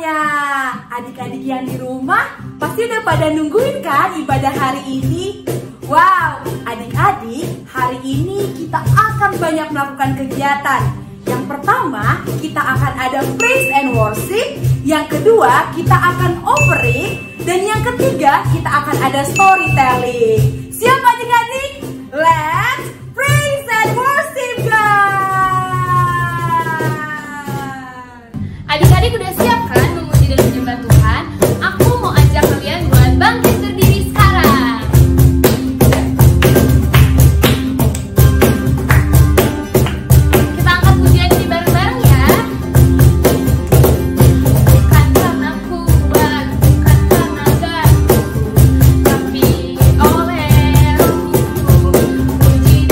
semuanya. Adik-adik yang di rumah pasti udah pada nungguin kan ibadah hari ini? Wow, adik-adik, hari ini kita akan banyak melakukan kegiatan. Yang pertama, kita akan ada praise and worship. Yang kedua, kita akan offering. Dan yang ketiga, kita akan ada storytelling. Siap adik-adik? Let's praise and worship, guys! Adik-adik udah siap kan memuji dan menyembah Tuhan? Aku mau ajak kalian buat bangkit berdiri sekarang. Kita angkat pujian ini bareng-bareng ya. Bukan karena kuat, bukan karena gagah, tapi oleh Rohku. Puji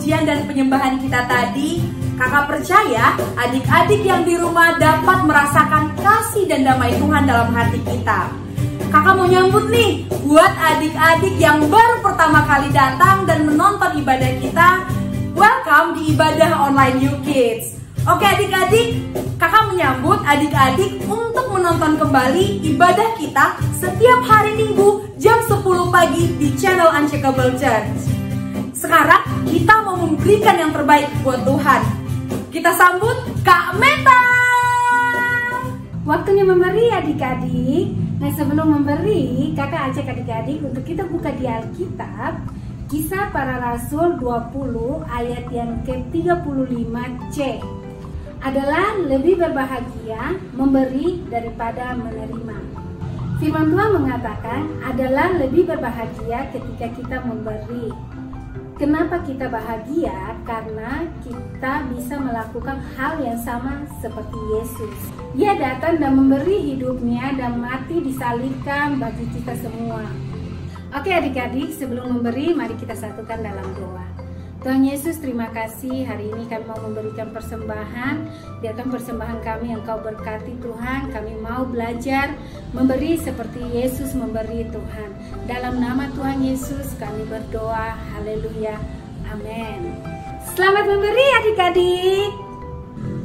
pujian dan penyembahan kita tadi, kakak percaya adik-adik yang di rumah dapat merasakan kasih dan damai Tuhan dalam hati kita. Kakak mau nyambut nih buat adik-adik yang baru pertama kali datang dan menonton ibadah kita. Welcome di ibadah online YouKids. Oke adik-adik, kakak menyambut adik-adik untuk menonton kembali ibadah kita setiap hari Minggu jam 10 pagi di channel Unshakable Church. Sekarang kita mau memberikan yang terbaik buat Tuhan. Kita sambut Kak Meta. Waktunya memberi adik-adik. Nah sebelum memberi, kakak ajak adik-adik untuk kita buka di Alkitab Kisah Para Rasul 20 ayat yang ke-35C. Adalah lebih berbahagia memberi daripada menerima. Firman Tuhan mengatakan adalah lebih berbahagia ketika kita memberi. Kenapa kita bahagia? Karena kita bisa melakukan hal yang sama seperti Yesus. Dia datang dan memberi hidupnya dan mati disalibkan bagi kita semua. Oke adik-adik, sebelum memberi mari kita satukan dalam doa. Tuhan Yesus, terima kasih hari ini kami mau memberikan persembahan. Biarkan persembahan kami yang Kau berkati Tuhan. Kami mau belajar memberi seperti Yesus memberi Tuhan. Dalam nama Tuhan Yesus kami berdoa. Haleluya. Amin. Selamat memberi adik-adik.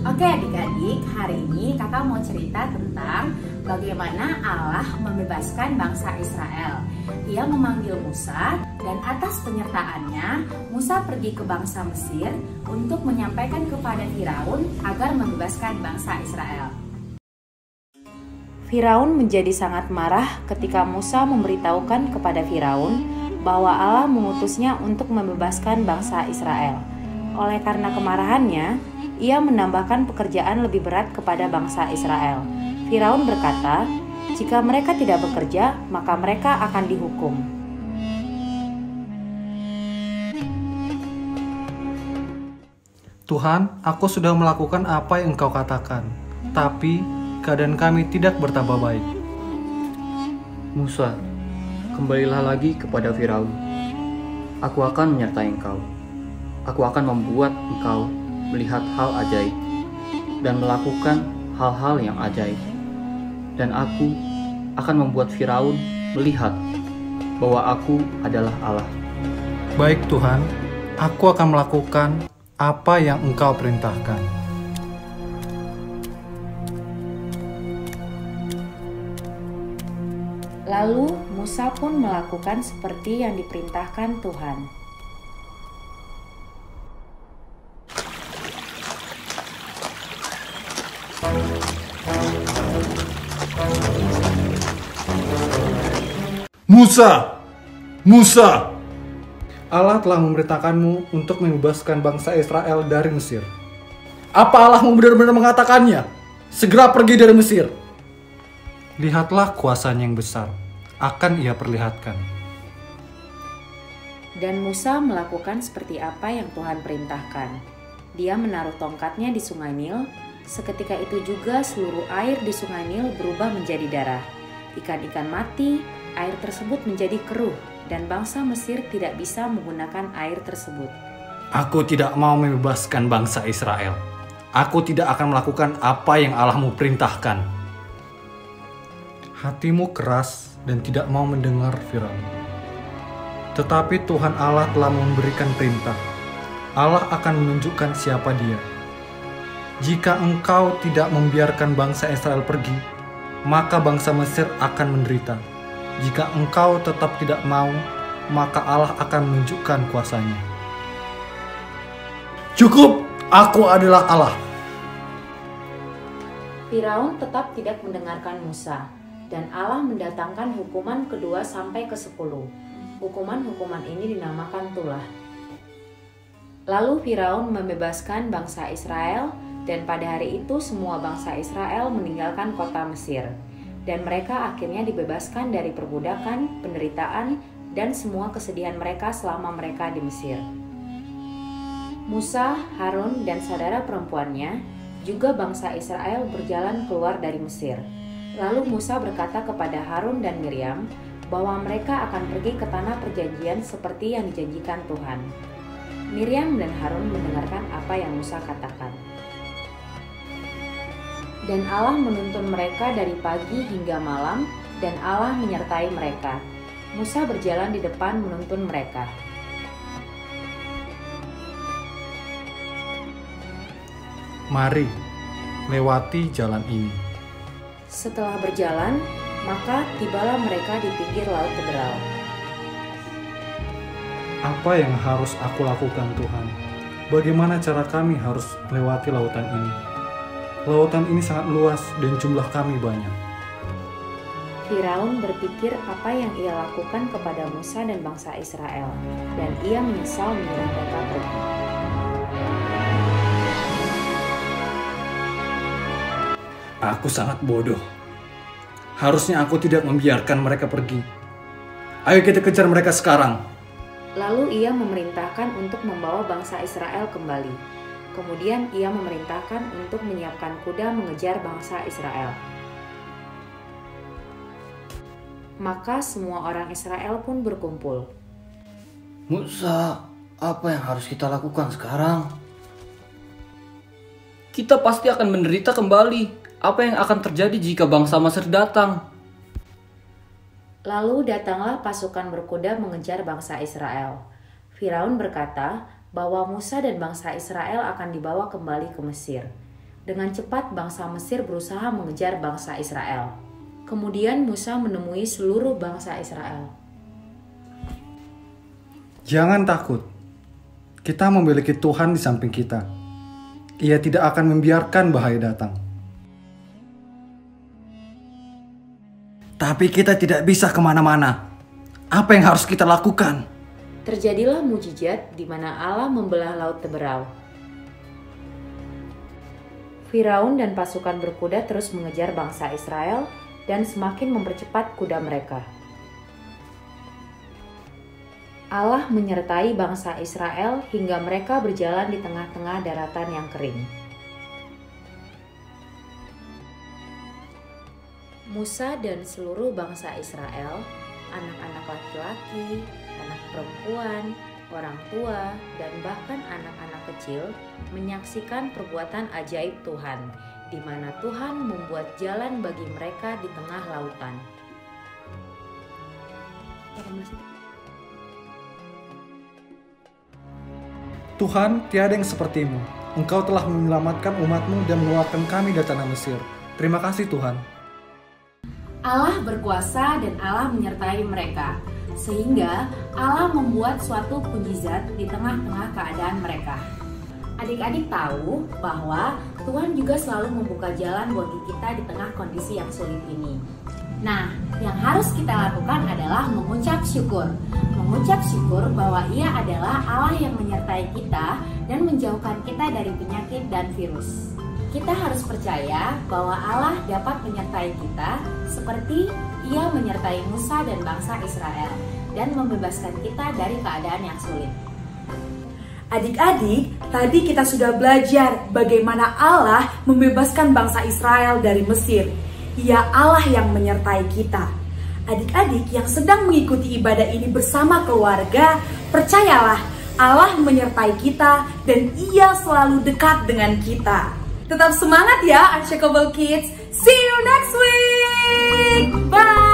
Oke adik-adik, hari ini kakak mau cerita tentang bagaimana Allah membebaskan bangsa Israel. Ia memanggil Musa dan atas penyertaannya Musa pergi ke bangsa Mesir untuk menyampaikan kepada Firaun agar membebaskan bangsa Israel. Firaun menjadi sangat marah ketika Musa memberitahukan kepada Firaun bahwa Allah mengutusnya untuk membebaskan bangsa Israel. Oleh karena kemarahannya, ia menambahkan pekerjaan lebih berat kepada bangsa Israel. Firaun berkata, jika mereka tidak bekerja, maka mereka akan dihukum. Tuhan, aku sudah melakukan apa yang Engkau katakan, tapi keadaan kami tidak bertambah baik. Musa, kembalilah lagi kepada Firaun. Aku akan menyertai engkau. Aku akan membuat engkau melihat hal ajaib dan melakukan hal-hal yang ajaib. Dan aku akan membuat Firaun melihat bahwa aku adalah Allah. Baik Tuhan, aku akan melakukan apa yang Engkau perintahkan. Lalu Musa pun melakukan seperti yang diperintahkan Tuhan. Musa! Allah telah memerintahkanmu untuk membebaskan bangsa Israel dari Mesir. Apa Allahmu benar-benar mengatakannya? Segera pergi dari Mesir. Lihatlah kuasanya yang besar, akan ia perlihatkan. Dan Musa melakukan seperti apa yang Tuhan perintahkan. Dia menaruh tongkatnya di sungai Nil. Seketika itu juga seluruh air di sungai Nil berubah menjadi darah. Ikan-ikan mati, air tersebut menjadi keruh, dan bangsa Mesir tidak bisa menggunakan air tersebut. Aku tidak mau membebaskan bangsa Israel. Aku tidak akan melakukan apa yang Allahmu perintahkan. Hatimu keras dan tidak mau mendengar Firaun. Tetapi Tuhan Allah telah memberikan perintah. Allah akan menunjukkan siapa Dia. Jika engkau tidak membiarkan bangsa Israel pergi, maka bangsa Mesir akan menderita. Jika engkau tetap tidak mau, maka Allah akan menunjukkan kuasanya. Cukup, aku adalah Allah. Firaun tetap tidak mendengarkan Musa, dan Allah mendatangkan hukuman kedua sampai ke-10. Hukuman-hukuman ini dinamakan tulah. Lalu Firaun membebaskan bangsa Israel, dan pada hari itu semua bangsa Israel meninggalkan kota Mesir. Dan mereka akhirnya dibebaskan dari perbudakan, penderitaan, dan semua kesedihan mereka selama mereka di Mesir. Musa, Harun, dan saudara perempuannya, juga bangsa Israel berjalan keluar dari Mesir. Lalu Musa berkata kepada Harun dan Miriam bahwa mereka akan pergi ke tanah perjanjian seperti yang dijanjikan Tuhan. Miriam dan Harun mendengarkan apa yang Musa katakan. Dan Allah menuntun mereka dari pagi hingga malam, dan Allah menyertai mereka. Musa berjalan di depan menuntun mereka. Mari, lewati jalan ini. Setelah berjalan, maka tibalah mereka di pinggir laut Teberau. Apa yang harus aku lakukan, Tuhan? Bagaimana cara kami harus melewati lautan ini? Lautan ini sangat luas dan jumlah kami banyak. Firaun berpikir apa yang ia lakukan kepada Musa dan bangsa Israel, dan ia menyesal menyuruh mereka pergi. Aku sangat bodoh. Harusnya aku tidak membiarkan mereka pergi. Ayo kita kejar mereka sekarang. Lalu ia memerintahkan untuk membawa bangsa Israel kembali. Kemudian ia memerintahkan untuk menyiapkan kuda mengejar bangsa Israel. Maka semua orang Israel pun berkumpul. Musa, apa yang harus kita lakukan sekarang? Kita pasti akan menderita kembali. Apa yang akan terjadi jika bangsa Mesir datang? Lalu datanglah pasukan berkuda mengejar bangsa Israel. Firaun berkata bahwa Musa dan bangsa Israel akan dibawa kembali ke Mesir. Dengan cepat bangsa Mesir berusaha mengejar bangsa Israel. Kemudian Musa menemui seluruh bangsa Israel. Jangan takut. Kita memiliki Tuhan di samping kita. Ia tidak akan membiarkan bahaya datang. Tapi kita tidak bisa kemana-mana. Apa yang harus kita lakukan? Terjadilah mujizat di mana Allah membelah laut Teberau. Firaun dan pasukan berkuda terus mengejar bangsa Israel dan semakin mempercepat kuda mereka. Allah menyertai bangsa Israel hingga mereka berjalan di tengah-tengah daratan yang kering. Musa dan seluruh bangsa Israel, anak-anak laki-laki, anak perempuan, orang tua, dan bahkan anak-anak kecil menyaksikan perbuatan ajaib Tuhan, di mana Tuhan membuat jalan bagi mereka di tengah lautan. Tuhan, tiada yang seperti-Mu. Engkau telah menyelamatkan umat-Mu dan mengeluarkan kami dari tanah Mesir. Terima kasih Tuhan. Allah berkuasa dan Allah menyertai mereka, sehingga Allah membuat suatu mukjizat di tengah-tengah keadaan mereka. Adik-adik tahu bahwa Tuhan juga selalu membuka jalan bagi kita di tengah kondisi yang sulit ini. Nah, yang harus kita lakukan adalah mengucap syukur. Mengucap syukur bahwa Ia adalah Allah yang menyertai kita dan menjauhkan kita dari penyakit dan virus. Kita harus percaya bahwa Allah dapat menyertai kita seperti Ia menyertai Musa dan bangsa Israel dan membebaskan kita dari keadaan yang sulit. Adik-adik, tadi kita sudah belajar bagaimana Allah membebaskan bangsa Israel dari Mesir. Ia Allah yang menyertai kita. Adik-adik yang sedang mengikuti ibadah ini bersama keluarga, percayalah Allah menyertai kita dan Ia selalu dekat dengan kita. Tetap semangat ya Unshakable Kids. See you next week. Bye.